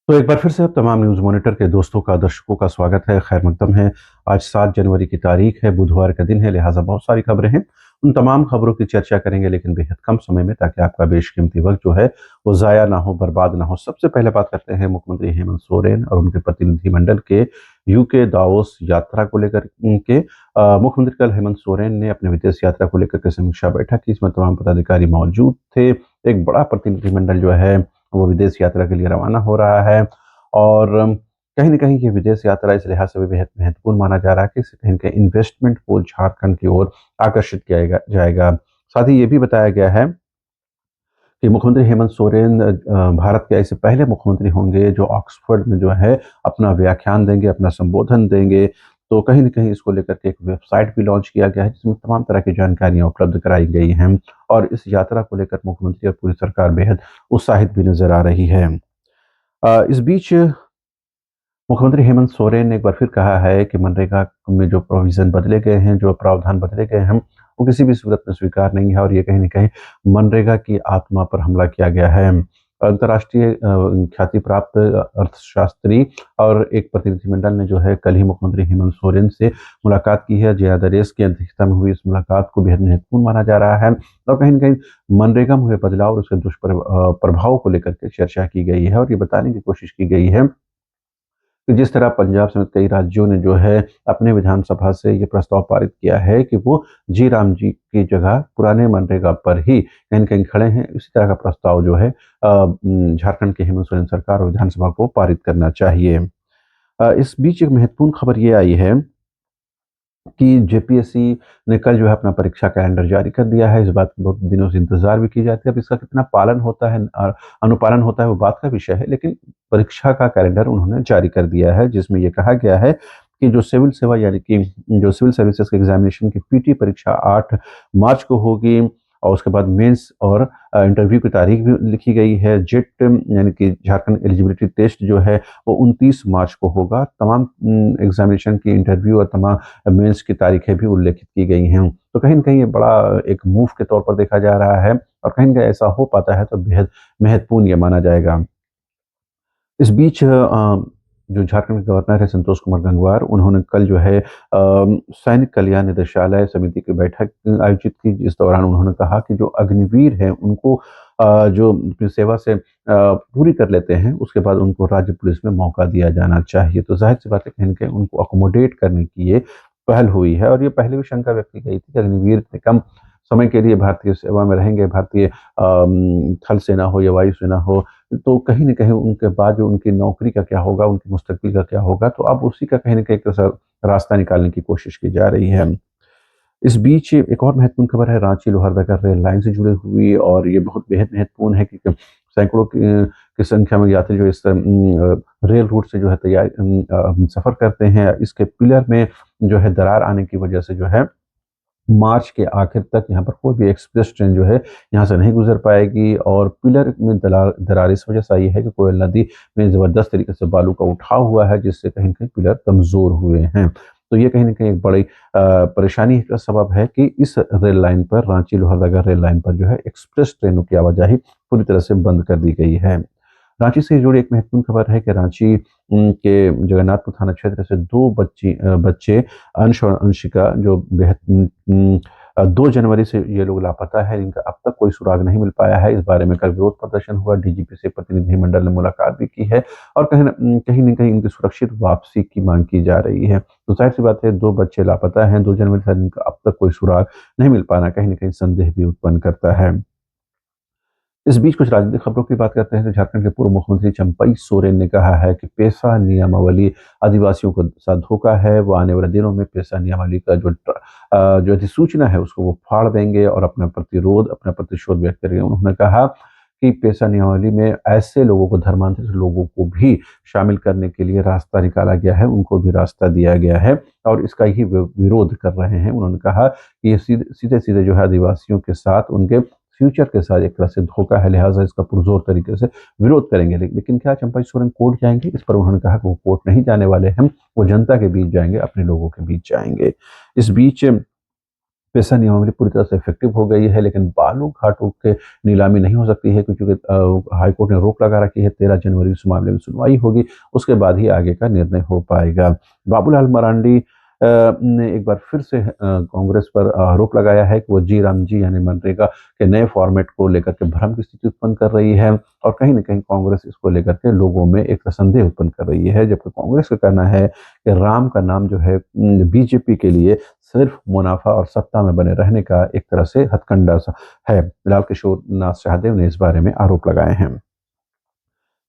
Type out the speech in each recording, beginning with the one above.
तो एक बार फिर से अब तमाम न्यूज़ मॉनिटर के दोस्तों का, दर्शकों का स्वागत है, खैर मकदम है। आज 7 जनवरी की तारीख है, बुधवार का दिन है, लिहाज़ा बहुत सारी खबरें हैं। उन तमाम खबरों की चर्चा करेंगे लेकिन बेहद कम समय में, ताकि आपका बेशकीमती वक़्त जो है वो ज़ाया ना हो, बर्बाद ना हो। सबसे पहले बात करते हैं मुख्यमंत्री हेमंत सोरेन और उनके प्रतिनिधिमंडल के यूके दावोस यात्रा को लेकर मुख्यमंत्री कल हेमंत सोरेन ने अपने विदेश यात्रा को लेकर के समीक्षा बैठक की। इसमें तमाम पदाधिकारी मौजूद थे। एक बड़ा प्रतिनिधिमंडल जो है वो विदेश यात्रा के लिए रवाना हो रहा है और कहीं न कहीं ये विदेश यात्रा इस लिहाज से भी बेहद महत्वपूर्ण माना जा रहा है कि इससे कहीं न कहीं इन्वेस्टमेंट को झारखंड की ओर आकर्षित किया जाएगा। साथ ही ये भी बताया गया है कि मुख्यमंत्री हेमंत सोरेन भारत के ऐसे पहले मुख्यमंत्री होंगे जो ऑक्सफोर्ड में जो है अपना व्याख्यान देंगे, अपना संबोधन देंगे। तो कहीं न कहीं इसको लेकर के एक वेबसाइट भी लॉन्च किया गया है जिसमें तमाम तरह की जानकारियाँ उपलब्ध कराई गई हैं और इस यात्रा को लेकर मुख्यमंत्री और पूरी सरकार बेहद उत्साहित भी नज़र आ रही है। इस बीच मुख्यमंत्री हेमंत सोरेन ने एक बार फिर कहा है कि मनरेगा में जो प्रोविज़न बदले गए हैं, जो प्रावधान बदले गए हैं, वो किसी भी सूरत में स्वीकार नहीं है और ये कहीं न कहीं मनरेगा की आत्मा पर हमला किया गया है। अंतर्राष्ट्रीय ख्याति प्राप्त अर्थशास्त्री और एक प्रतिनिधिमंडल ने जो है कल ही मुख्यमंत्री हेमंत सोरेन से मुलाकात की है। जया दरेस की अध्यक्षता में हुई इस मुलाकात को बेहद महत्वपूर्ण माना जा रहा है और कहीं न कहीं मनरेगा में हुए बदलाव और उसके प्रभाव को लेकर के चर्चा की गई है और ये बताने की कोशिश की गई है कि जिस तरह पंजाब समेत कई राज्यों ने जो है अपने विधानसभा से ये प्रस्ताव पारित किया है कि वो जी राम जी की जगह पुराने मनरेगा पर ही कहीं न कहीं खड़े हैं, इसी तरह का प्रस्ताव जो है झारखंड की हेमंत सोरेन सरकार और विधानसभा को पारित करना चाहिए। इस बीच एक महत्वपूर्ण खबर ये आई है कि जेपीएससी ने कल जो है अपना परीक्षा कैलेंडर जारी कर दिया है। इस बात की बहुत दिनों से इंतज़ार भी की जाती है। अब इसका कितना पालन होता है अनुपालन होता है वो बात का विषय है, लेकिन परीक्षा का कैलेंडर उन्होंने जारी कर दिया है जिसमें ये कहा गया है कि जो सिविल सेवा यानी कि जो सिविल सर्विसेज़ के एग्ज़ामिनेशन की पीटी परीक्षा 8 मार्च को होगी और उसके बाद मेंस और इंटरव्यू की तारीख भी लिखी गई है। जेट यानी कि झारखंड एलिजिबिलिटी टेस्ट जो है वो 29 मार्च को होगा। तमाम एग्ज़ामिनेशन की इंटरव्यू और तमाम मेंस की तारीखें भी उल्लेखित की गई हैं। तो कहीं न कहीं ये बड़ा एक मूव के तौर पर देखा जा रहा है और कहीं न कहीं ऐसा हो पाता है तो बेहद महत्वपूर्ण ये माना जाएगा। इस बीच जो झारखंड के गवर्नर हैं संतोष कुमार गंगवार, उन्होंने कल जो है सैनिक कल्याण निदेशालय समिति की बैठक आयोजित की, जिस दौरान उन्होंने कहा कि जो अग्निवीर हैं उनको जो अपनी सेवा से पूरी कर लेते हैं, उसके बाद उनको राज्य पुलिस में मौका दिया जाना चाहिए। तो ज़ाहिर-सी बात है कहीं न कहीं उनको अकोमोडेट करने की ये पहल हुई है और ये पहले भी शंका व्यक्त की गई थी कि अग्निवीर इतने कम समय के लिए भारतीय सेवा में रहेंगे, भारतीय थल सेना हो या वायु सेना हो, तो कहीं न कहीं उनके बाद जो उनकी नौकरी का क्या होगा, उनकी मुस्तकबिल का क्या होगा, तो अब उसी का कहीं न कहीं एक रास्ता निकालने की कोशिश की जा रही है। इस बीच एक और महत्वपूर्ण खबर है रांची-लोहरदगा रेल लाइन से जुड़ी हुई और ये बहुत बेहद महत्वपूर्ण है क्योंकि सैकड़ों की संख्या में यात्री जो इस रेल रूट से जो है सफ़र करते हैं। इसके पिलर में जो है दरार आने की वजह से जो है मार्च के आखिर तक यहाँ पर कोई भी एक्सप्रेस ट्रेन जो है यहाँ से नहीं गुज़र पाएगी और पिलर में दरार इस वजह से आई है कि कोयल नदी में ज़बरदस्त तरीके से बालू का उठाव हुआ है जिससे कहीं न कहीं पिलर कमज़ोर हुए हैं। तो ये कहीं न कहीं एक बड़ी परेशानी का सबब है कि इस रेल लाइन पर रांची-लोहरदगा रेल लाइन पर जो है एक्सप्रेस ट्रेनों की आवाजाही पूरी तरह से बंद कर दी गई है। रांची से जुड़ी एक महत्वपूर्ण खबर है कि रांची के जगन्नाथपुर थाना क्षेत्र से 2 बच्चे अंश और अंशिका जो 2 जनवरी से ये लोग लापता है, इनका अब तक कोई सुराग नहीं मिल पाया है। इस बारे में कल विरोध प्रदर्शन हुआ, डीजीपी से प्रतिनिधिमंडल ने मुलाकात भी की है और कहीं न कहीं इनकी सुरक्षित वापसी की माँग की जा रही है। तो ज़ाहिर-सी बात है 2 बच्चे लापता हैं, 2 जनवरी से इनका अब तक कोई सुराग नहीं मिल पाना कहीं न कहीं संदेह भी उत्पन्न करता है। इस बीच कुछ राजनीतिक खबरों की बात करते हैं तो झारखंड के पूर्व मुख्यमंत्री चंपई सोरेन ने कहा है कि पेशा नियमावली आदिवासियों को साथ धोखा है। वो आने वाले दिनों में पेशा नियमावली का जो अधिसूचना है उसको वो फाड़ देंगे और अपना प्रतिशोध व्यक्त करेंगे। उन्होंने कहा कि पेशा नियमावली में ऐसे लोगों को धर्मांतरित लोगों को भी शामिल करने के लिए रास्ता निकाला गया है, उनको भी रास्ता दिया गया है और इसका ही विरोध कर रहे हैं। उन्होंने कहा कि ये सीधे-सीधे जो है आदिवासियों के साथ उनके फ्यूचर के साथ एक तरह से धोखा है, लिहाज़ा इसका पुरज़ोर तरीके से विरोध करेंगे। लेकिन क्या चंपई सोरेन कोर्ट जाएँगे? इस पर उन्होंने कहा कि वो कोर्ट नहीं जाने वाले हैं, वो जनता के बीच जाएँगे, अपने लोगों के बीच जाएँगे। इस बीच पेशा नियमावली पूरी तरह से इफेक्टिव हो गई है, लेकिन बालू घाटों के नीलामी नहीं हो सकती है क्योंकि हाईकोर्ट ने रोक लगा रखी है। 13 जनवरी इस मामले में सुनवाई होगी, उसके बाद ही आगे का निर्णय हो पाएगा। बाबूलाल मरांडी ने एक बार फिर से कांग्रेस पर आरोप लगाया है कि वो जी राम जी यानी मनरेगा के नए फॉर्मेट को लेकर के भ्रम की स्थिति उत्पन्न कर रही है, और कहीं न कहीं कांग्रेस इसको लेकर के लोगों में एक संदेह उत्पन्न कर रही है, जबकि कांग्रेस का कहना है कि राम का नाम जो है बीजेपी के लिए सिर्फ मुनाफा और सत्ता में बने रहने का एक तरह से हथकंडा सा है। लाल किशोर नाथ शाहदेव ने इस बारे में आरोप लगाए हैं।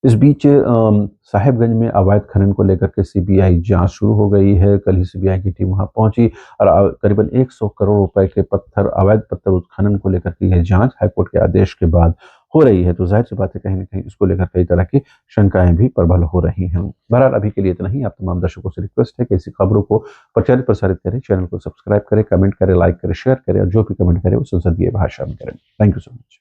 इस बीच साहिबगंज में अवैध खनन को लेकर के सीबीआई जांच शुरू हो गई है। कल ही सीबीआई की टीम वहां पहुंची और करीबन 100 करोड़ रुपए के अवैध पत्थर उत्खनन को लेकर के यह जांच हाईकोर्ट के आदेश के बाद हो रही है। तो जाहिर सी बात है, कहीं ना कहीं इसको लेकर कई तरह की शंकाएं भी प्रबल हो रही हैं। बहरहाल अभी के लिए इतना ही। आप तमाम दर्शकों से रिक्वेस्ट है कि ऐसी खबरों को प्रचारित प्रसारित करें, चैनल को सब्सक्राइब करें, कमेंट करें, लाइक करें, शेयर करें, और जो भी कमेंट करें वो संसदीय भाषा में करें। Thank you so much.